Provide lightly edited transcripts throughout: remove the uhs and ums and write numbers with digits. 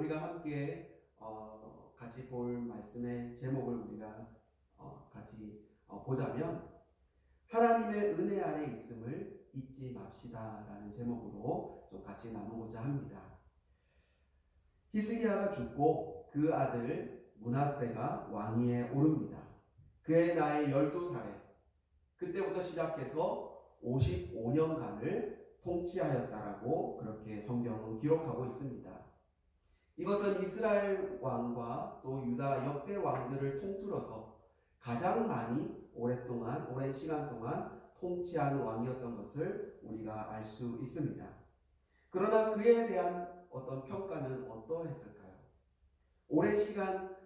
우리가 함께 같이 볼 말씀의 제목을 우리가 같이 보자면 하나님의 은혜 아래 있음을 잊지 맙시다라는 제목으로 좀 같이 나누고자 합니다. 히스기야가 죽고 그 아들 므낫세가 왕위에 오릅니다. 그의 나이 12살에 그때부터 시작해서 55년간을 통치하였다라고 그렇게 성경은 기록하고 있습니다. 이것은 이스라엘 왕과 또 유다 역대 왕들을 통틀어서 가장 많이 오랜 시간 동안 통치한 왕이었던 것을 우리가 알 수 있습니다. 그러나 그에 대한 어떤 평가는 어떠했을까요? 오랜 시간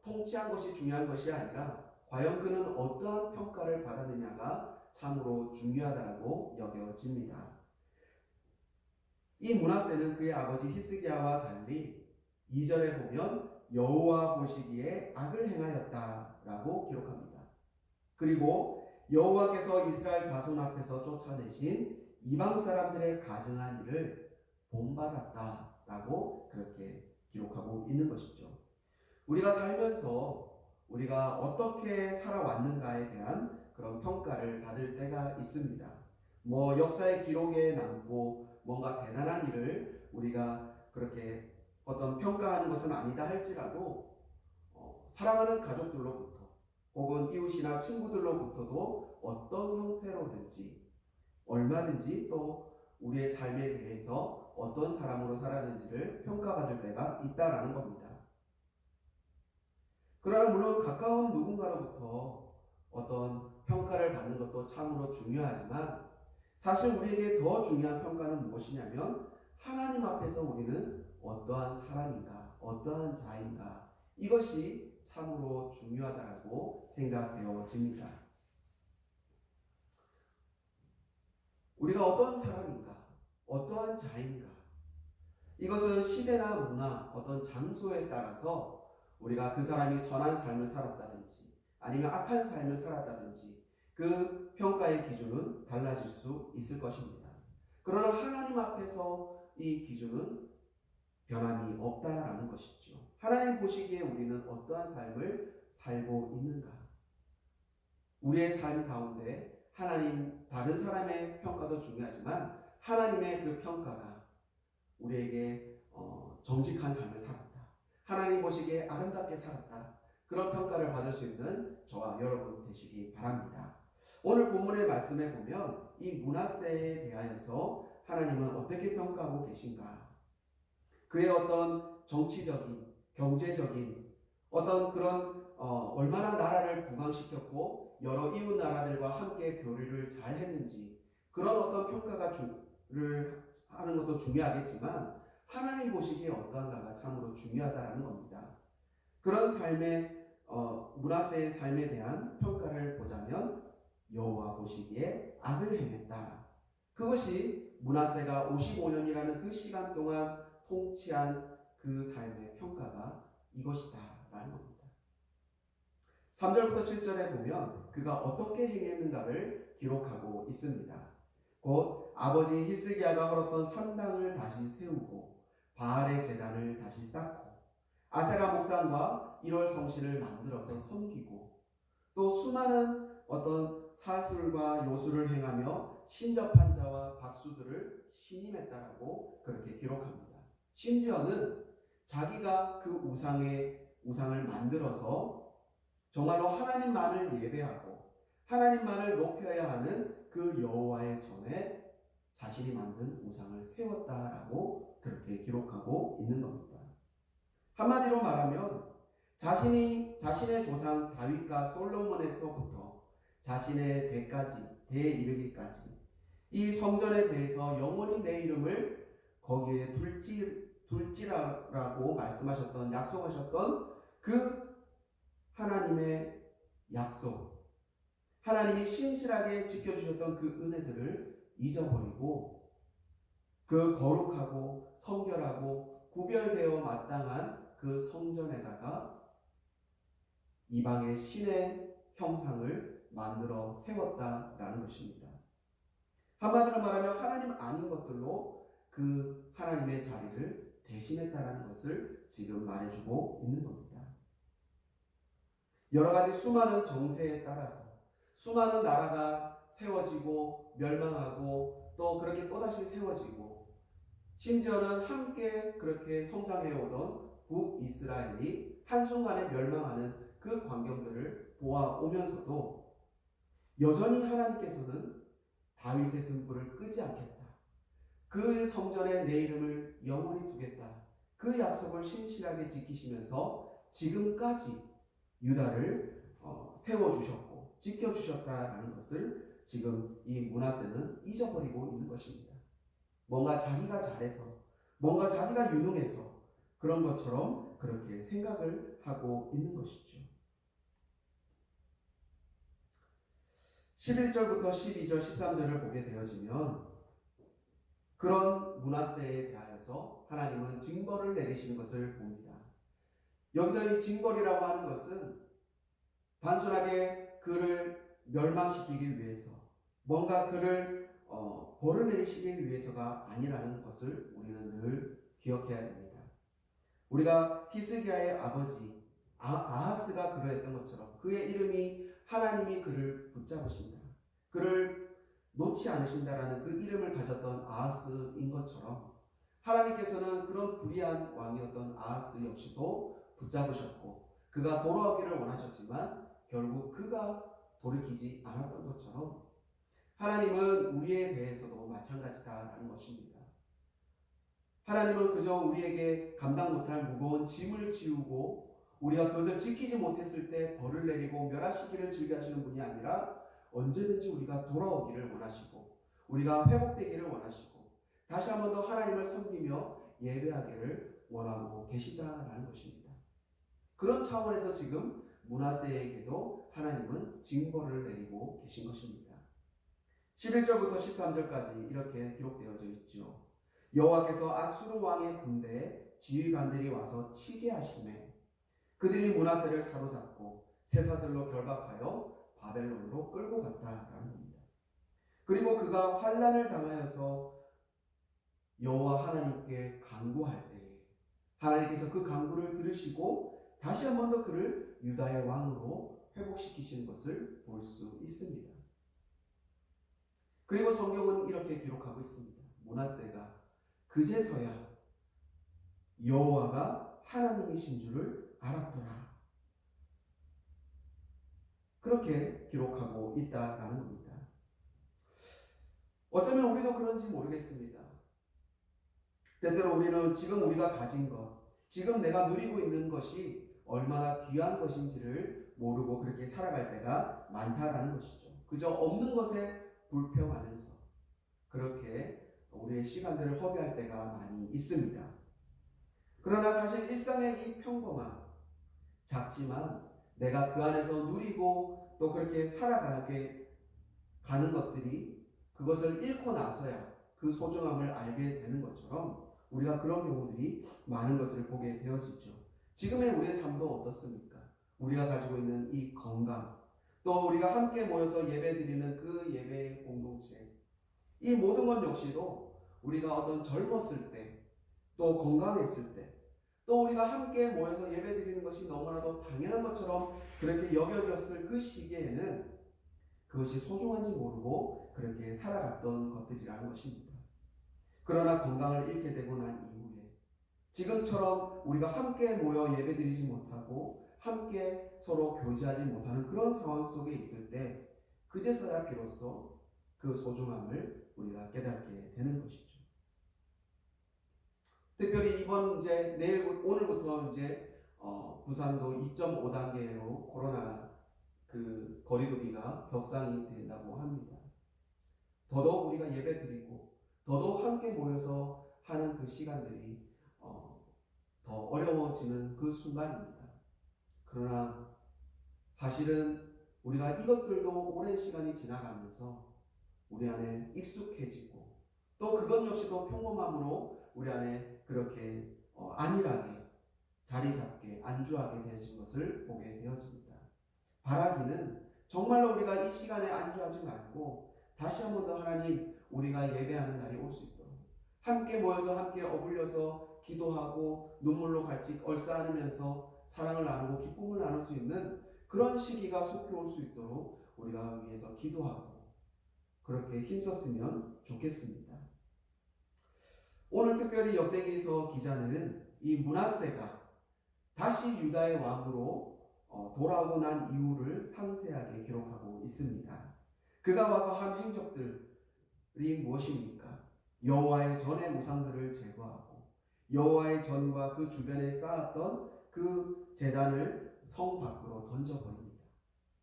통치한 것이 중요한 것이 아니라 과연 그는 어떠한 평가를 받았느냐가 참으로 중요하다고 여겨집니다. 이 므낫세는 그의 아버지 히스기야와 달리 2절에 보면 여호와 보시기에 악을 행하였다라고 기록합니다. 그리고 여호와께서 이스라엘 자손 앞에서 쫓아내신 이방 사람들의 가증한 일을 본받았다라고 그렇게 기록하고 있는 것이죠. 우리가 살면서 우리가 어떻게 살아왔는가에 대한 그런 평가를 받을 때가 있습니다. 역사의 기록에 남고 뭔가 대단한 일을 우리가 그렇게 어떤 평가하는 것은 아니다 할지라도 사랑하는 가족들로부터 혹은 이웃이나 친구들로부터도 어떤 형태로든지 얼마든지 또 우리의 삶에 대해서 어떤 사람으로 살았는지를 평가받을 때가 있다라는 겁니다. 그러나 물론 가까운 누군가로부터 어떤 평가를 받는 것도 참으로 중요하지만 사실 우리에게 더 중요한 평가는 무엇이냐면 하나님 앞에서 우리는 어떠한 사람인가, 어떠한 자인가, 이것이 참으로 중요하다고 생각되어집니다. 우리가 어떤 사람인가, 어떠한 자인가, 이것은 시대나 문화, 어떤 장소에 따라서 우리가 그 사람이 선한 삶을 살았다든지 아니면 악한 삶을 살았다든지 그 평가의 기준은 달라질 수 있을 것입니다. 그러나 하나님 앞에서 이 기준은 변함이 없다라는 것이죠. 하나님 보시기에 우리는 어떠한 삶을 살고 있는가? 우리의 삶 가운데 다른 사람의 평가도 중요하지만 하나님의 그 평가가 우리에게 정직한 삶을 살았다. 하나님 보시기에 아름답게 살았다. 그런 평가를 받을 수 있는 저와 여러분 되시기 바랍니다. 오늘 본문의 말씀에 보면 이 므낫세에 대하여서 하나님은 어떻게 평가하고 계신가? 그의 어떤 정치적인, 경제적인 어떤 그런 얼마나 나라를 부강시켰고 여러 이웃 나라들과 함께 교류를 잘 했는지 그런 어떤 평가가 하는 것도 중요하겠지만 하나님 보시기에 어떠한가가 참으로 중요하다라는 겁니다. 그런 므낫세의 삶에 대한 평가를 보자면 여호와 보시기에 악을 행했다. 그것이 므낫세가 55년이라는 그 시간 동안 통치한 그 삶의 평가가 이것이다 라는 겁니다. 3절부터 7절에 보면 그가 어떻게 행했는가를 기록하고 있습니다. 곧 아버지 히스기야가 헐었던 산당을 다시 세우고 바알의 제단을 다시 쌓고 아세라 목상과 1월 성신을 만들어서 섬기고 또 수많은 어떤 사술과 요술을 행하며 신접한 자와 박수들을 신임했다라고 그렇게 기록합니다. 심지어는 자기가 그 우상을 만들어서 정말로 하나님만을 예배하고 하나님만을 높여야 하는 그 여호와의 전에 자신이 만든 우상을 세웠다라고 그렇게 기록하고 있는 겁니다. 한마디로 말하면 자신의 조상 다윗과 솔로몬에서부터 자신의 대에 이르기까지 이 성전에 대해서 영원히 내 이름을 거기에 둘지라고 약속하셨던 그 하나님의 약속, 하나님이 신실하게 지켜주셨던 그 은혜들을 잊어버리고 그 거룩하고 성결하고 구별되어 마땅한 그 성전에다가 이방의 신의 형상을 만들어 세웠다라는 것입니다. 한마디로 말하면 하나님 아닌 것들로 그 하나님의 자리를 대신했다라는 것을 지금 말해주고 있는 겁니다. 여러 가지 수많은 정세에 따라서 수많은 나라가 세워지고 멸망하고 또 그렇게 또다시 세워지고 심지어는 함께 그렇게 성장해 오던 북이스라엘이 한순간에 멸망하는 그 광경들을 보아오면서도 여전히 하나님께서는 다윗의 등불을 끄지 않겠다. 그 성전에 내 이름을 영원히 두겠다. 그 약속을 신실하게 지키시면서 지금까지 유다를 세워주셨고 지켜주셨다라는 것을 지금 이 므낫세는 잊어버리고 있는 것입니다. 뭔가 자기가 잘해서 뭔가 자기가 유능해서 그런 것처럼 그렇게 생각을 하고 있는 것이죠. 11절부터 12절 13절을 보게 되어지면 그런 므낫세에 대하여서 하나님은 징벌을 내리시는 것을 봅니다. 여기서 이 징벌이라고 하는 것은 단순하게 그를 멸망시키기 위해서 뭔가 그를 벌을 내리시기 위해서가 아니라는 것을 우리는 늘 기억해야 됩니다. 우리가 히스기야의 아버지 아하스가 그러했던 것처럼 그의 이름이 하나님이 그를 붙잡으신다. 그를 놓지 않으신다라는 그 이름을 가졌던 아하스인 것처럼 하나님께서는 그런 불의한 왕이었던 아하스 역시도 붙잡으셨고 그가 돌아오기를 원하셨지만 결국 그가 돌이키지 않았던 것처럼 하나님은 우리에 대해서도 마찬가지다라는 것입니다. 하나님은 그저 우리에게 감당 못할 무거운 짐을 지우고 우리가 그것을 지키지 못했을 때 벌을 내리고 멸하시기를 즐겨하시는 분이 아니라 언제든지 우리가 돌아오기를 원하시고 우리가 회복되기를 원하시고 다시 한 번 더 하나님을 섬기며 예배하기를 원하고 계시다라는 것입니다. 그런 차원에서 지금 므낫세에게도 하나님은 징벌을 내리고 계신 것입니다. 11절부터 13절까지 이렇게 기록되어져 있죠. 여호와께서 아수르 왕의 군대에 지휘관들이 와서 치게 하시매 그들이 므낫세를 사로잡고 쇠사슬로 결박하여 바벨론으로 끌고 갔다라는 겁니다. 그리고 그가 환난을 당하여서 여호와 하나님께 간구할 때에 하나님께서 그 간구를 들으시고 다시 한 번 더 그를 유다의 왕으로 회복시키시는 것을 볼 수 있습니다. 그리고 성경은 이렇게 기록하고 있습니다. 므낫세가 그제서야 여호와가 하나님이신 줄을 알았더라. 그렇게 기록하고 있다라는 겁니다. 어쩌면 우리도 그런지 모르겠습니다. 때때로 우리는 지금 우리가 가진 것, 지금 내가 누리고 있는 것이 얼마나 귀한 것인지를 모르고 그렇게 살아갈 때가 많다라는 것이죠. 그저 없는 것에 불평하면서 그렇게 우리의 시간들을 허비할 때가 많이 있습니다. 그러나 사실 일상의 이 평범한 작지만 내가 그 안에서 누리고 또 그렇게 살아가게 가는 것들이 그것을 잃고 나서야 그 소중함을 알게 되는 것처럼 우리가 그런 경우들이 많은 것을 보게 되어지죠. 지금의 우리의 삶도 어떻습니까? 우리가 가지고 있는 이 건강, 또 우리가 함께 모여서 예배드리는 그 예배의 공동체, 이 모든 것 역시도 우리가 어떤 젊었을 때, 또 건강했을 때, 또 우리가 함께 모여서 예배드리는 것이 너무나도 당연한 것처럼 그렇게 여겨졌을 그 시기에는 그것이 소중한지 모르고 그렇게 살아갔던 것들이라는 것입니다. 그러나 건강을 잃게 되고 난 이후에 지금처럼 우리가 함께 모여 예배드리지 못하고 함께 서로 교제하지 못하는 그런 상황 속에 있을 때 그제서야 비로소 그 소중함을 우리가 깨닫게 되는 것이죠. 특별히 이번 오늘부터 부산도 2.5단계로 코로나 그 거리두기가 격상이 된다고 합니다. 더더욱 우리가 예배드리고 더더욱 함께 모여서 하는 그 시간들이 더 어려워지는 그 순간입니다. 그러나 사실은 우리가 이것들도 오랜 시간이 지나가면서 우리 안에 익숙해지고 또 그것 역시도 평범함으로 우리 안에 그렇게 안일하게 자리 잡게 안주하게 되어진 것을 보게 되어집니다. 바라기는 정말로 우리가 이 시간에 안주하지 말고 다시 한 번 더 하나님 우리가 예배하는 날이 올 수 있도록 함께 모여서 함께 어울려서 기도하고 눈물로 갈직 얼싸안으면서 사랑을 나누고 기쁨을 나눌 수 있는 그런 시기가 속히 올 수 있도록 우리가 위해서 기도하고 그렇게 힘썼으면 좋겠습니다. 오늘 특별히 역대기서 기자는 이 므낫세가 다시 유다의 왕으로 돌아오고 난 이유를 상세하게 기록하고 있습니다. 그가 와서 한 행적들이 무엇입니까? 여호와의 전의 우상들을 제거하고 여호와의 전과 그 주변에 쌓았던 그 제단을 성 밖으로 던져버립니다.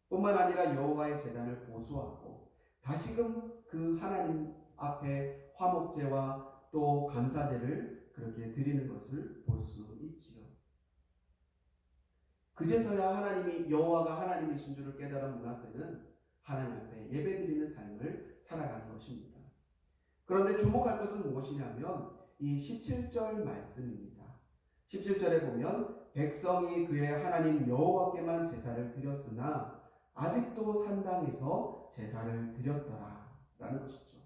뿐만 아니라 여호와의 제단을 보수하고 다시금 그 하나님 앞에 화목제와 또 감사제를 그렇게 드리는 것을 볼 수 있지요. 그제서야 하나님이 여호와가 하나님이신 줄을 깨달은 므낫세는 하나님 앞에 예배드리는 삶을 살아가는 것입니다. 그런데 주목할 것은 무엇이냐면 이 17절 말씀입니다. 17절에 보면 백성이 그의 하나님 여호와께만 제사를 드렸으나 아직도 산당에서 제사를 드렸더라 라는 것이죠.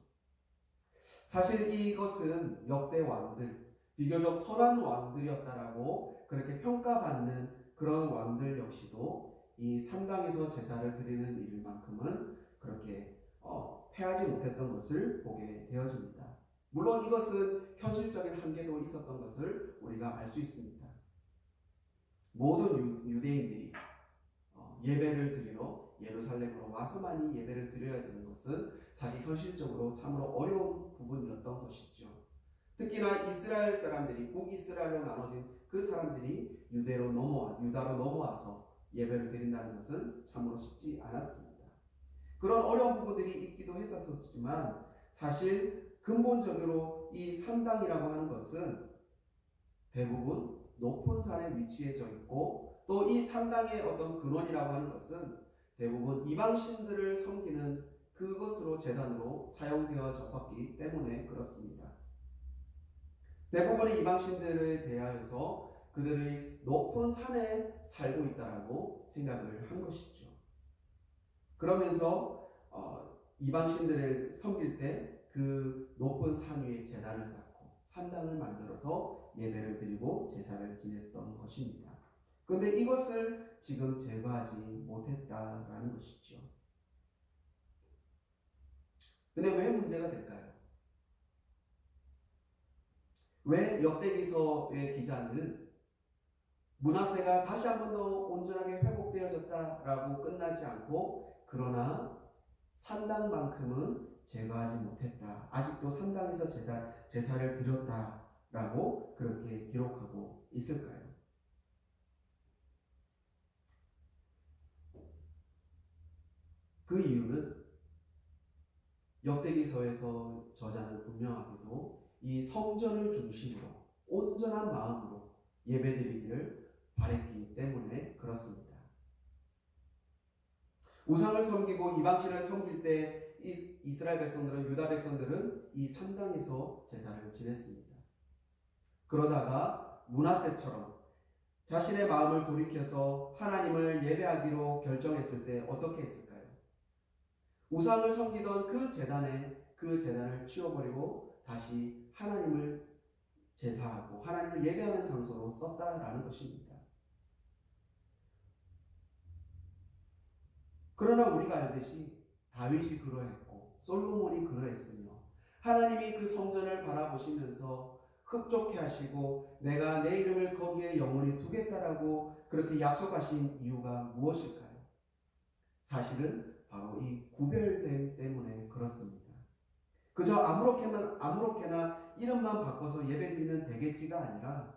사실 이것은 역대 왕들, 비교적 선한 왕들이었다라고 그렇게 평가받는 그런 왕들 역시도 이 산당에서 제사를 드리는 일만큼은 그렇게 패하지 못했던 것을 보게 되어집니다. 물론 이것은 현실적인 한계도 있었던 것을 우리가 알 수 있습니다. 모든 유대인들이 예배를 드리러 예루살렘으로 와서만이 예배를 드려야 되는 것은 사실 현실적으로 참으로 어려운 부분이었던 것이죠. 특히나 이스라엘 사람들이 북이스라엘로 나눠진 그 사람들이 유다로 넘어와서 예배를 드린다는 것은 참으로 쉽지 않았습니다. 그런 어려운 부분들이 있기도 했었지만 사실 근본적으로 이 산당이라고 하는 것은 대부분 높은 산에 위치해져 있고 또 이 산당의 어떤 근원이라고 하는 것은 대부분 이방신들을 섬기는 그것으로 제단으로 사용되어졌었기 때문에 그렇습니다. 대부분의 이방신들에 대하여서 그들이 높은 산에 살고 있다라고 생각을 한 것이죠. 그러면서 이방신들을 섬길 때 그 높은 산 위에 제단을 쌓고 산당을 만들어서 예배를 드리고 제사를 지냈던 것입니다. 그런데 이것을 지금 제거하지 못했다라는 것이죠. 근데 왜 문제가 될까요? 왜 역대기서의 기자는 므낫세가 다시 한 번 더 온전하게 회복되어졌다라고 끝나지 않고 그러나 산당만큼은 제거하지 못했다. 아직도 산당에서 제사를 드렸다라고 그렇게 기록하고 있을까요? 그 이유는 역대기서에서 저자는 분명하게도 이 성전을 중심으로 온전한 마음으로 예배드리기를 바랬기 때문에 그렇습니다. 우상을 섬기고 이방신을 섬길 때 이스라엘 백성들은 유다 백성들은 이 산당에서 제사를 지냈습니다. 그러다가 므낫세처럼 자신의 마음을 돌이켜서 하나님을 예배하기로 결정했을 때 어떻게 했을까요? 우상을 섬기던 그 제단을 치워버리고 다시 하나님을 제사하고 하나님을 예배하는 장소로 썼다라는 것입니다. 그러나 우리가 알듯이 다윗이 그러했고 솔로몬이 그러했으며 하나님이 그 성전을 바라보시면서 흡족해 하시고 내가 내 이름을 거기에 영원히 두겠다라고 그렇게 약속하신 이유가 무엇일까요? 사실은 바로 이 구별됨 때문에 그렇습니다. 그저 아무렇게나 이름만 바꿔서 예배드리면 되겠지가 아니라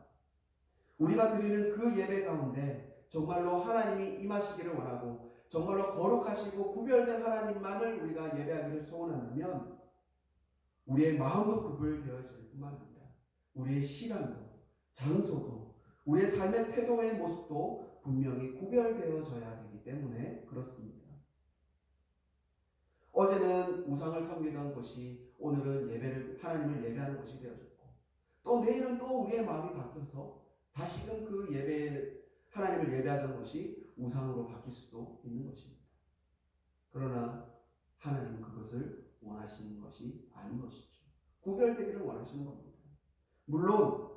우리가 드리는 그 예배 가운데 정말로 하나님이 임하시기를 원하고 정말로 거룩하시고 구별된 하나님만을 우리가 예배하기를 소원한다면 우리의 마음도 구별되어질 뿐만 아니라 우리의 시간도 장소도 우리의 삶의 태도의 모습도 분명히 구별되어져야 되기 때문에 그렇습니다. 어제는 우상을 섬기던 곳이 오늘은 하나님을 예배하는 곳이 되어졌고 또 내일은 또 우리의 마음이 바뀌어서 다시금 하나님을 예배하던 것이 우상으로 바뀔 수도 있는 것입니다. 그러나 하나님은 그것을 원하시는 것이 아닌 것이죠. 구별되기를 원하시는 겁니다. 물론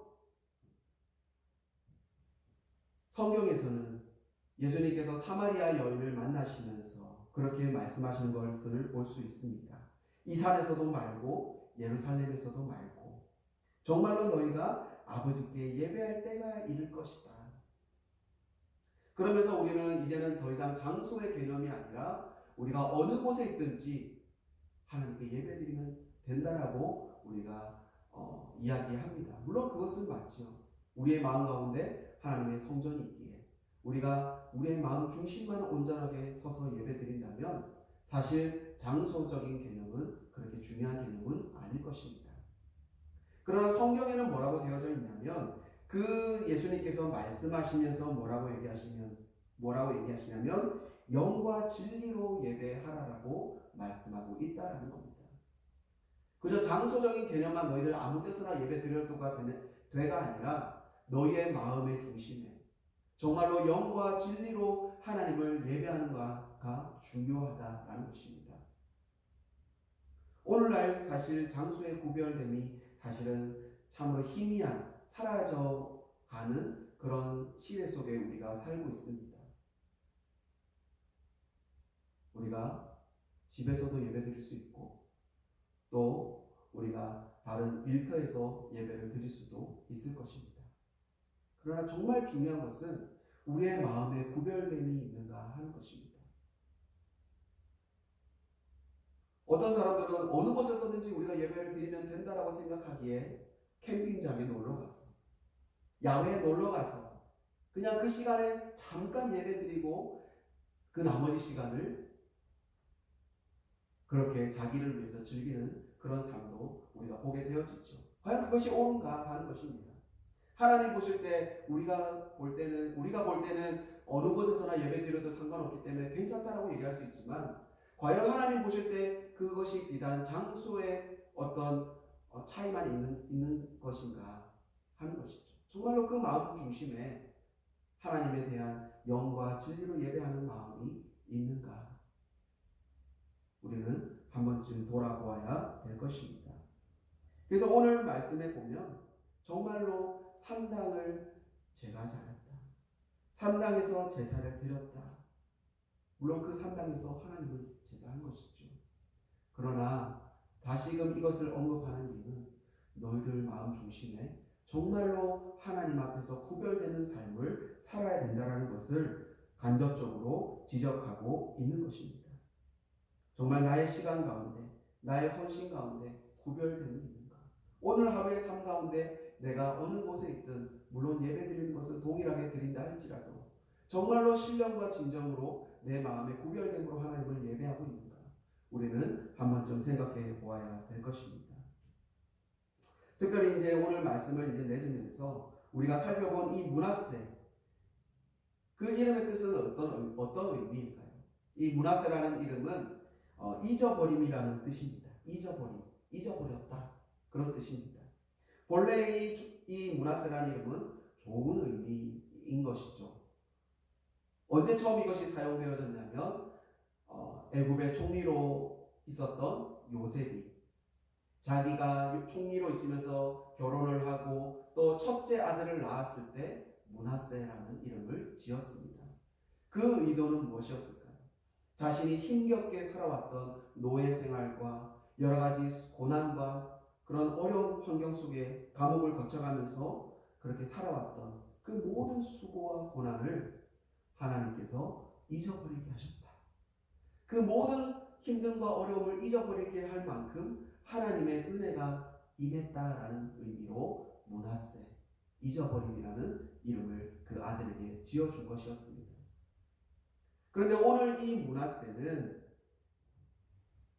성경에서는 예수님께서 사마리아 여인을 만나시면서 그렇게 말씀하시는 것을 볼 수 있습니다. 이 산에서도 말고 예루살렘에서도 말고 정말로 너희가 아버지께 예배할 때가 이를 것이다. 그러면서 우리는 이제는 더 이상 장소의 개념이 아니라 우리가 어느 곳에 있든지 하나님께 예배드리면 된다라고 우리가 이야기합니다. 물론 그것은 맞죠. 우리의 마음 가운데 하나님의 성전이 있기에 우리가 우리의 마음 중심만 온전하게 서서 예배드린다면 사실 장소적인 개념은 그렇게 중요한 개념은 아닐 것입니다. 그러나 성경에는 뭐라고 되어져 있냐면 그 예수님께서 말씀하시면서 뭐라고 얘기하시냐면 영과 진리로 예배하라라고 말씀하고 있다라는 겁니다. 그저 장소적인 개념만 너희들 아무 데서나 예배 드려도가 되가 아니라 너희의 마음의 중심에 정말로 영과 진리로 하나님을 예배하는 것가 중요하다라는 것입니다. 오늘날 사실 장소의 구별됨이 사실은 참으로 희미한 사라져가는 그런 시대 속에 우리가 살고 있습니다. 우리가 집에서도 예배드릴 수 있고 또 우리가 다른 일터에서 예배를 드릴 수도 있을 것입니다. 그러나 정말 중요한 것은 우리의 마음에 구별됨이 있는가 하는 것입니다. 어떤 사람들은 어느 곳에서든지 우리가 예배를 드리면 된다라고 생각하기에 캠핑장에 놀러 가서 야외에 놀러 가서 그냥 그 시간에 잠깐 예배 드리고 그 나머지 시간을 그렇게 자기를 위해서 즐기는 그런 삶도 우리가 보게 되어지죠. 과연 그것이 옳은가 하는 것입니다. 하나님 보실 때 우리가 볼 때는 어느 곳에서나 예배 드려도 상관없기 때문에 괜찮다라고 얘기할 수 있지만 과연 하나님 보실 때 그것이 비단 장소의 어떤 차이만 있는 것인가 하는 것이죠. 정말로 그 마음 중심에 하나님에 대한 영과 진리로 예배하는 마음이 있는가? 우리는 한 번쯤 돌아보아야 될 것입니다. 그래서 오늘 말씀에 보면 정말로 산당을 제가 잘했다. 산당에서 제사를 드렸다. 물론 그 산당에서 하나님을 제사한 것이죠. 그러나 다시금 이것을 언급하는 이유는 너희들 마음 중심에 정말로 하나님 앞에서 구별되는 삶을 살아야 된다는 것을 간접적으로 지적하고 있는 것입니다. 정말 나의 시간 가운데, 나의 헌신 가운데 구별됨이 있는가? 오늘 하루의 삶 가운데 내가 어느 곳에 있든 물론 예배 드리는 것은 동일하게 드린다 할지라도 정말로 신령과 진정으로 내 마음의 구별됨으로 하나님을 예배하고 있는가? 우리는 한 번쯤 생각해 보아야 될 것입니다. 특별히 이제 오늘 말씀을 이제 맺으면서 우리가 살펴본 이 므낫세, 그 이름의 뜻은 어떤 의미일까요? 이 므낫세라는 이름은 잊어버림이라는 뜻입니다. 잊어버렸다. 그런 뜻입니다. 본래 이 므낫세라는 이름은 좋은 의미인 것이죠. 언제 처음 이것이 사용되어졌냐면 애굽의 총리로 있었던 요셉이 자기가 총리로 있으면서 결혼을 하고 또 첫째 아들을 낳았을 때 므낫세라는 이름을 지었습니다. 그 의도는 무엇이었을까요? 자신이 힘겹게 살아왔던 노예 생활과 여러 가지 고난과 그런 어려운 환경 속에 감옥을 거쳐가면서 그렇게 살아왔던 그 모든 수고와 고난을 하나님께서 잊어버리게 하셨다. 그 모든 힘듦과 어려움을 잊어버리게 할 만큼 하나님의 은혜가 임했다라는 의미로 므낫세, 잊어버림이라는 이름을 그 아들에게 지어준 것이었습니다. 그런데 오늘 이 므낫세는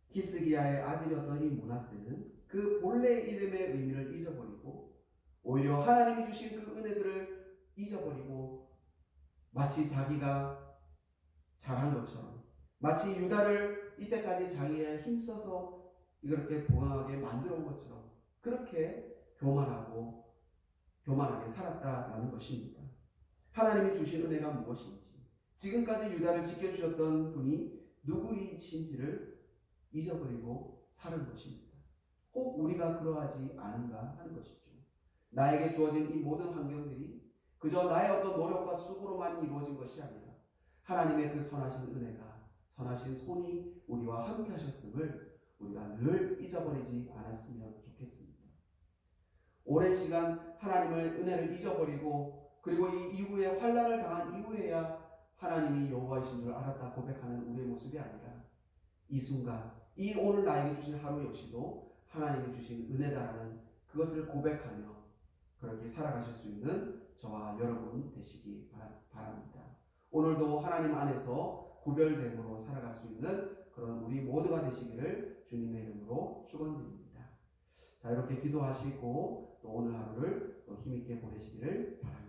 히스기야의 아들이었던 이 므낫세는 그 본래 이름의 의미를 잊어버리고 오히려 하나님이 주신 그 은혜들을 잊어버리고 마치 자기가 잘한 것처럼 마치 유다를 이때까지 자기의 힘써서 이렇게 부강하게 만들어 온 것처럼 그렇게 교만하게 살았다라는 것입니다. 하나님이 주신 은혜가 무엇인지 지금까지 유다를 지켜주셨던 분이 누구이신지를 잊어버리고 사는 것입니다. 혹 우리가 그러하지 않은가 하는 것이죠. 나에게 주어진 이 모든 환경들이 그저 나의 어떤 노력과 수고로만 이루어진 것이 아니라 하나님의 그 선하신 은혜가, 선하신 손이 우리와 함께 하셨음을 우리가 늘 잊어버리지 않았으면 좋겠습니다. 오랜 시간 하나님의 은혜를 잊어버리고 그리고 이 이후에 환난을 당한 이후에야 하나님이 여호와이신 줄 알았다 고백하는 우리의 모습이 아니라 이 순간, 이 오늘 나에게 주신 하루 역시도 하나님이 주신 은혜다라는 그것을 고백하며 그렇게 살아가실 수 있는 저와 여러분 되시기 바랍니다. 오늘도 하나님 안에서 구별됨으로 살아갈 수 있는 그런 우리 모두가 되시기를 주님의 이름으로 축원드립니다. 자, 이렇게 기도하시고 또 오늘 하루를 또 힘있게 보내시기를 바랍니다.